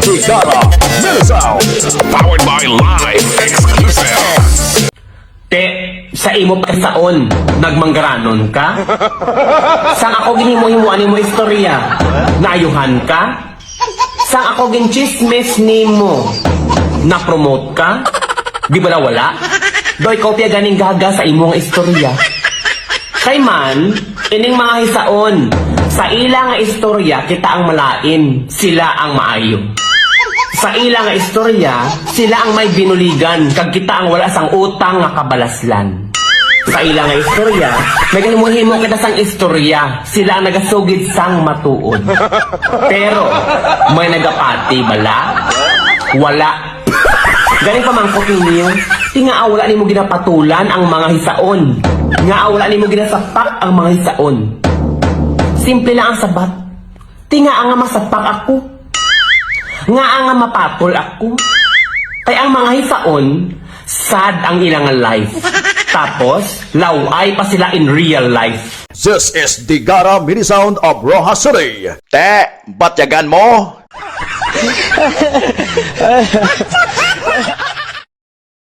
Digara Minisound. Powered by Live Exclusive. Te, sa imo pa saon, nagmanggaranon ka? Sang ako ginhimo-himuan mo istorya, naayuhan ka? Sang ako ginchismis nimo, na-promote ka? Di ba na wala? Doy kopya ganing gaga sa imong istorya. Kay man, ining mga hisaon, sa ilang nga istorya kita ang malain, sila ang maayo. Sa ilang nga istorya, sila ang may binuligan, kag kita ang wala sang utang nga kabalaslan. Sa ilang nga istorya, naghimuhimo kita sang istorya, sila ang nagasugid sang matuod. Pero, may nagapati bala? Wala. Galing pamangkot ninyo, tinga wala nimo ginapatulan ang mga hisaon. Nga wala nimo ginasapak ang mga hisaon. Simple lang ang sabat. Tinga nga masapak ako. Nga nga mapatol ako. Kaya ang mga hisaon, sad ang ilang life. Tapos, laway pa sila in real life. This is Digara Minisound of Rojas City. Te, ba't yagan mo?